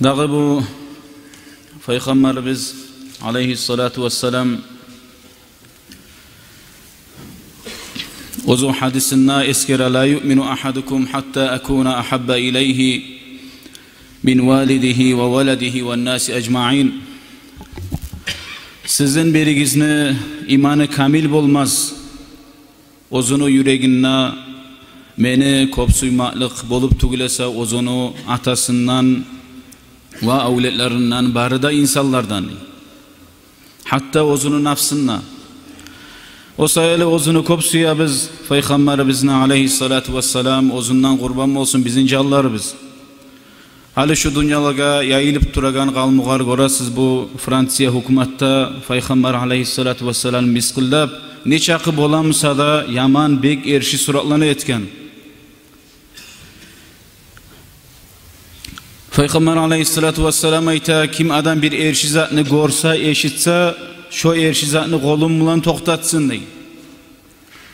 Dağı bu Peygamberimiz aleyhissalatu vesselam ozu hadisinde eskere la yu'minu ahadukum hatta akuna ahabba ileyhi min validihi ve veledihi ve nasi ecmain. Sizin birigizni imanı kamil bolmaz. Ozunu yüreğinne meni kopsuymaklık bolup tugulesa ozunu atasından ve avletlerinden barıda insanlardan. Hatta ozunu nafsınna. O sayılı ozunu kopsuya biz Peygamberimizin aleyhissalatu vesselam ozundan kurban olsun bizim canlarımız. Hali şu dünyalığa yayılıp duragan kalmıgar görəsiz bu Fransiya hükümatta Peygamber aleyhissalatu vesselam miskillab neçe akı olamsa da yaman bek erşi suratlarını etken. Peygamber aleyhissalatu vesselam ayta kim adam bir erşi zatını görsa eşitse şu erşi zatını kolum bulan toktatsın dey.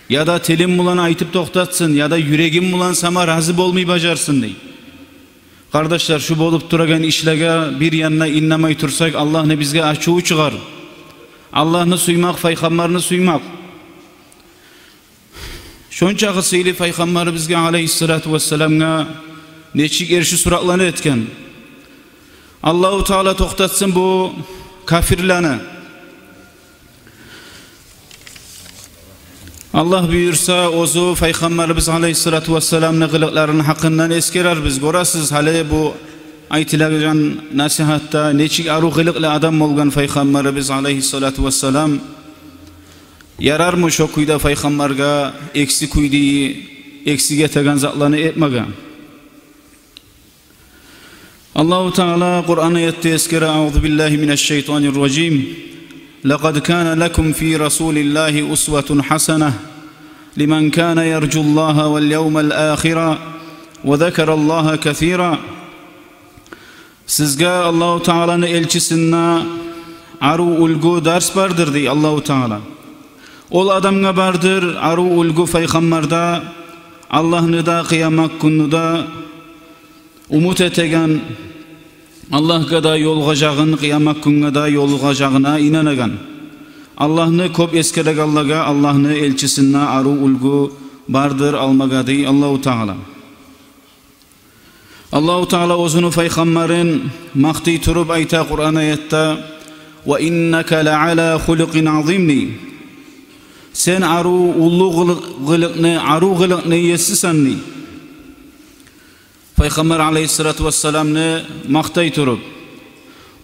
Ya da telim bulan aytıp toktatsın ya da yüreğim bulan sama razı olmayı bacarsın dey. Kardeşler şu bolup duragan işlege bir yanına inlemay tursak Allah'ını bizge açığı çıkar. Allah'ını suymak, Peygamberini suymak. Şonça kısıyla Peygamber bizge aleyhissalatu vesselam'a neçik erşi suratlarını etken. Allah-u Teala toktatsın bu kafirlerini. Allah buyursa ozu Peygamberimiz aleyhissalatu vesselam'ın kılıklarının hakkından eskerer biz. Görəsiz hali bu aytilagıcan nasihatta neçik aru kılıklı adam olgan Peygamberimiz aleyhissalatu vesselam yarar mı şu kuyda Peygamberga eksi kuydiyi eksik etegen zatlarını etmegen. Allah-u Teala Kur'an ayette eskere Euzu billahi mineşşeytanirracim. لقد كان لكم في رسول الله أسوة حسنة لمن كان يرجو الله واليوم الآخر وذكر الله كثيرا. Sizge Allah-u Teala'nın elçisine aru ulgu ders bardır dey Allah-u Teala. Ol adamga bardır aru ulgu Peygamberda Allah'ını da kıyamak günü da umut etegen Allah'a da yolğacağın, kıyamak gününe da yolğacağına inanagan. Allah'ını kop eskerek Allah'a, Allah'ını elçisine aru ulgu bardır almaga dey Allah-u Teala. Allah-u Teala ozunu Peygamberin makti turup ayta Kur'an ayette ve inneke le'ala hulukin azimni. Sen aru ullu gılıkını yesisanni. Peygamber aleyhissalatu vesselam'ını maktay turup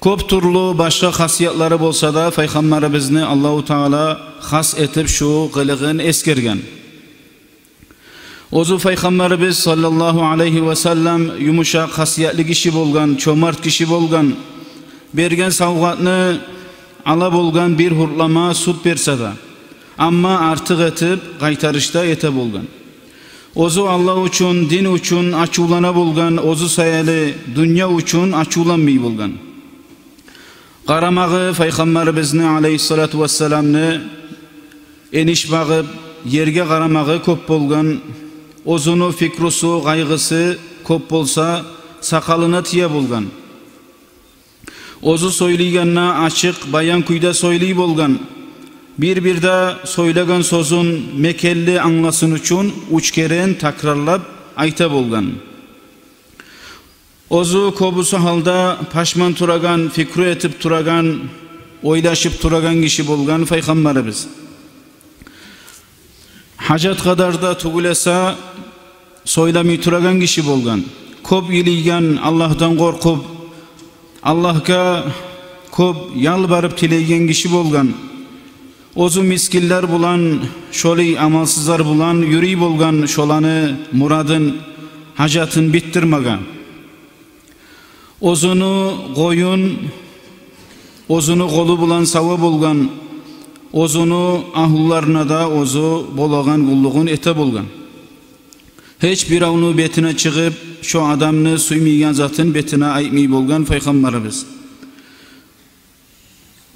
köp turlu başka hasiyatları bolsa da Peygamberimizni Allah-u Teala has etip şu kılığın eskergen. Ozu Peygamberimiz sallallahu aleyhi ve sellem yumuşak hasiyatlı kişi bolgan, çomart kişi bolgan, bergen savgatını ala bolgan bir hurlama sut berse da amma artık etip kaytarışta ete bolgan. Ozu Allah üçün, din üçün açulana bulgan, ozu sayalı dünya üçün açulanmay bulgan. Qaramağı Peygamberimizin aleyhissalatu vesselam'ını eniş bağıp, yerge qaramağı köp bolgan, ozunu, fikrusu, qaygısı köp bolsa, sakalına tiye bulgan. Ozu soylayganna açık, bayan kuyda soylayı bolgan. Bir-birde söylegan sözün mekelli anlasın üçün uç keren takrarlap ayta bolgan. Ozu kobusu halda paşman turagan, fikru etip turagan, oylaşıp turagan kişi bolgan Peygamberimiz. Hacet kadar da tugulesa söylemey turagan kişi bolgan. Kop yiligen Allah'tan korkup, Allah'a kop yalvarıp tileygen kişi bolgan. Ozu miskiller bulan, şoli amalsızlar bulan, yürüy bolgan şolanı, muradın, hacatın bittirmaga. Ozunu koyun, ozunu kolu bulan sava bolgan, ozunu ahullarına da ozu bolagan kulluğun ete bolgan. Hiç bir avnu betine çıkıp, şu adamını suymaygan zatın betine aytmay bolgan Peygamberimiz.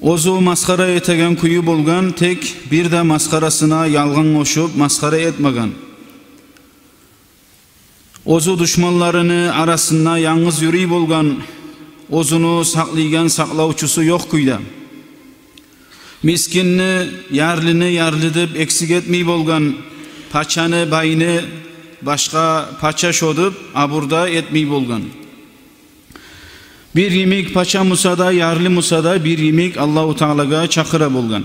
Ozu maskara etegen kuyu bolgan, tek bir de maskarasına yalgan koşup maskara etmagan. Ozu düşmanlarını arasında yalnız yürüy bolgan, ozunu saklaygan saklauçusu yok kuyda. Miskinni, yarlini yarlı deb eksik etmey bolgan, paçanı bayını başka paça şodup aburda etmey bolgan. Bir yemek paça musada, yarlı musada bir yemek Allahu Teala'ga çakıra bolgan.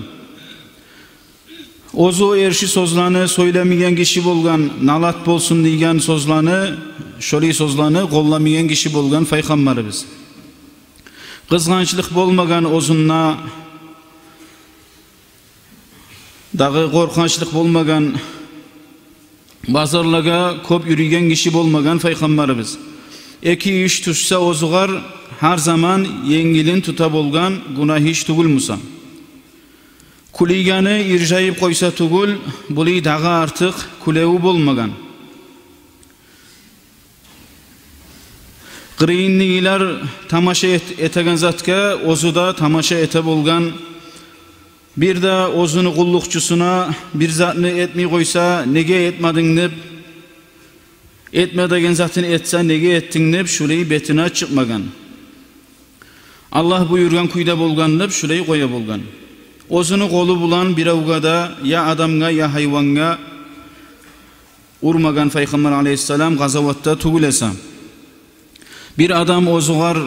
Ozu erşi sozlanı söylemeyen kişi bolgan, nalat bolsun diyen sozlanı, şöyle sozlanı kollamayan kişi bolgan Peygamberimiz. Kızgançlık bolmagan ozunna, dağı korkançlık bolmagan, bazarlaga köp yürüyen kişi bolmagan Peygamberimiz. Eki iş tutsa ozugar her zaman yengilin tuta bolgan günah hiç tugul musa. Kuliganı irjayıp koysa tugul, buli dağı artık kulevu bolmagan. Qırıyınligiler tamaşa etegen zatka, ozu da tamaşa ete bolgan. Bir de ozunu kullukçusuna bir zatını etmey koysa, nege etmadın deb, etme degen zatını etse nege ettin deb, şuleyi betine çıkmagan. Allah buyurgan kuyda bolgan deb, şuleyi koya bolgan. Ozunu kolu bulan bir avgada ya adamga ya hayvanga urmagan Peygamber aleyhisselam gazavatta tugulesa. Bir adam ozugar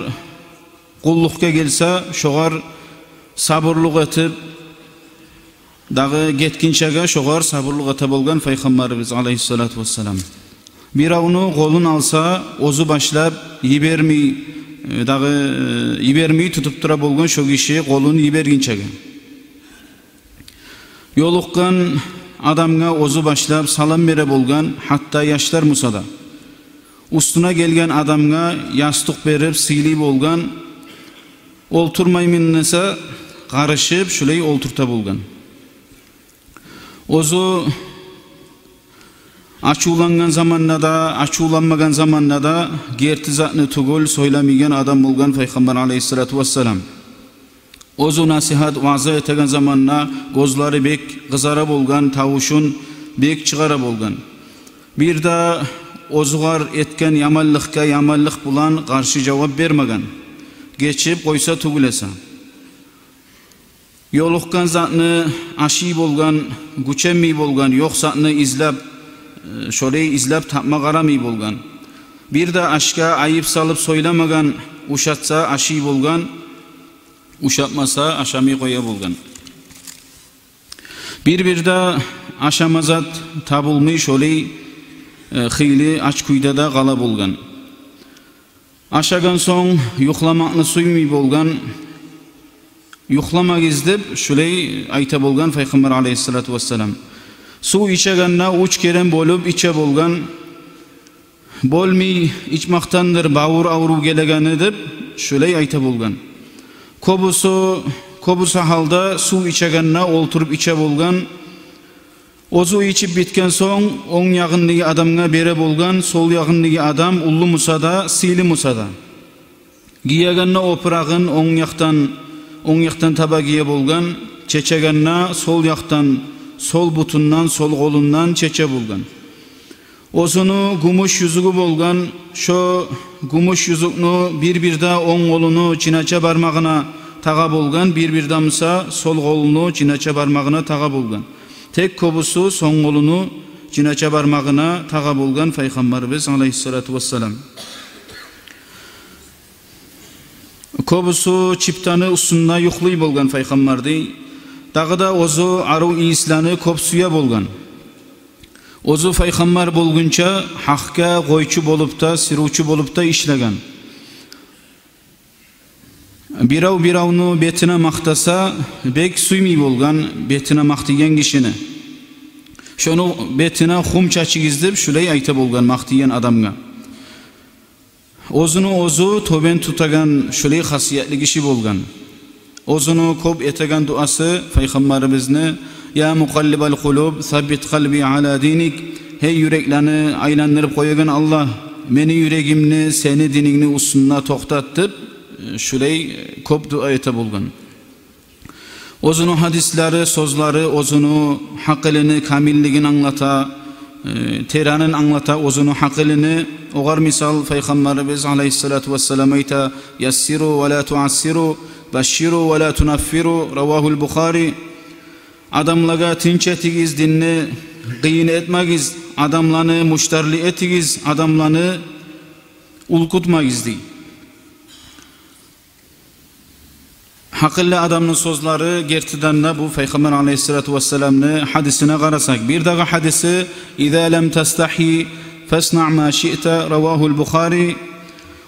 kullukka gelse, şogar sabırlık etip, dağı getkinçege şogar sabırlık ete bolgan Peygamberimiz aleyhissalatu vesselam. Bir avunu kolun alsa, ozu başlap, yibermeyi tutup tura bolgan şo kişi kolunu yiberginçege. Yolukkan adamga ozu başlap salam bere bolgan, hatta yaşlar musada. Ustuna gelgen adamga yastık berip sili bolgan, olturmaymin nese karışıp şuley olturta bolgan. Ozu açulangan zamanda da, açulanmagan zamanda da gerti zatını tugul soylamigen adam bolgan Peygamber aleyhissalatu vesselam. Ozu nasihat vaazı etegen zamanna gözleri bek kızara bolgan, tavuşun bek çıgara bolgan. Bir de ozugar etken yamallıkka yamallık bulan karşı cevap vermegen. Geçip koysa tugulesa. Yolukkan zatını aşi bolgan, güçemmi bolgan, yok zatını izlep, şöyle izlep tapma qarami bolgan. Bir de aşka ayıp salıp soylamagan, uşatsa aşi bolgan, uşatmasa aşami koya bolgan. Bir de aşamazat tabulmuş şöyle xili aç kuyda da qala bolgan. Aşagan soň yuklamakны suymay bolgan, yuklamak izdep şuley ayta bolgan Peygamber aleyhissalatu vesselam. Su içeganna uç keren bolup içe bolgan, bolmay içmaktandır bawur awru gelegeni dep şuley ayta bolgan. Kobusu halda su içeganna olturup içe bolgan. Ozu içip bitken soň oň ýagyndygy adamga bere bolgan, sol ýagyndygy adam ullu musada, sili musada. Giýeganna opuragyn oň ýaktan taba giýe bolgan, çeçeganna sol ýaktan, sol butundan, sol golundan çeçe bolgan. Ozunu gumuş yüzügü bolgan, şo gumuş yüzüknü bir-birde oň golunu çinaça barmagyna taga bolgan, bir-birde musa sol golunu çinaça barmagyna taga bolgan. Tek kobusu soň golunu çinaça barmagyna taga bolgan Peygamberimiz aleyhissalatu vesselam. Kobusu çiptany usunda ýukly bolgan Peygamberdi. Dağda ozu aru islany köp suya bolgan. Ozu Peygamber bolgunça hakka goýçu bolup da, siruçu bolup da işlegen. Biravnu betine maktasa bek suymi bolgan, betine maktigen kişini. Şonu betine hum çaçygyzdep şuley ayta bolgan maktigen adamga. Ozunu ozu toben tutagan şuley hasiyetli kişi bolgan. Ozunu köp etegen duası Peygamberimizni ya mukallibal kulub sabbit kalbi ala dinik. Hey yüreklerini aylandyryp koygan Allah, meni yüregimni seni diningni usunna toktattyp şuley köp dua ete bolgan. Ozunu hadisleri, sözleri, ozunu hakkılını, kamilligini anlata, teranın anlata ozunu hakilini oğar misal Peygamberimiz aleyhissalatu vesselam ayta yassiru ve la tuassiru bashiru ve la tunaffiru ravahul Bukhari adamlaga tinç etigiz dinni qiyin etmagiz adamlarını muştarlı etigiz adamlarını ulkutmagiz dey. Hakilli adamның sözleri gertiden bu Peygamber aleyhissalatu vesselam'nı hadisine qarasak. Bir dağı hadisi İza lem tastahi fasna' ma shi'ta ravahul Bukhari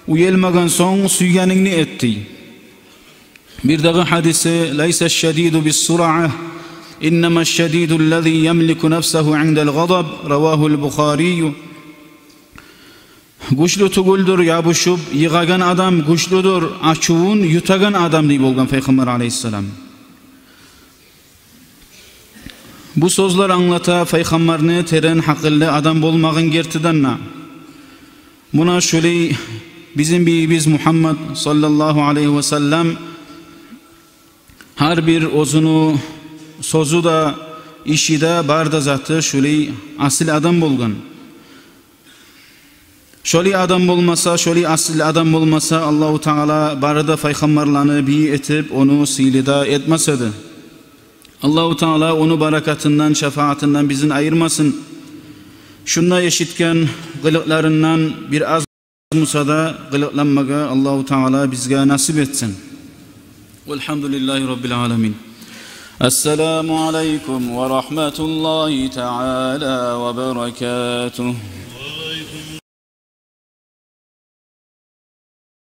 uyelmagan soň suyganingni etdi. Bir dağı hadisi laysa ash-shadidu bis-sur'ah innama ash-shadidu allazi yamliku nafsahu 'inda'l ghadab ravahul Bukhari. Güçlü tuguldur yabuşup yığagan adam güçlüdür açuğun yutagan adam deyip olgan Peygamber aleyhisselam. Bu sözler anlata Peygamberni teren hakilli adam bolmagın gertidanna. Buna şöyle bizim beyimiz Muhammed sallallahu aleyhi ve sellem her bir ozunu sözü da işi de barda zatı şöyle asil adam bolgan. Şöyle adam olmasa, şöyle asıl adam olmasa Allahu Teala barada peygamberlerini bi etip onu silida etmesedi. Allahu Teala onu barakatından, şefaatinden bizin ayırmasın. Şunda eşitken kılıklarından bir az musada kılıklanmaga Allahu Teala bizge nasip etsin. Velhamdülillahi Rabbil Alamin. Esselamu Aleyküm ve Rahmetullahi Teala ve Berekatuhu.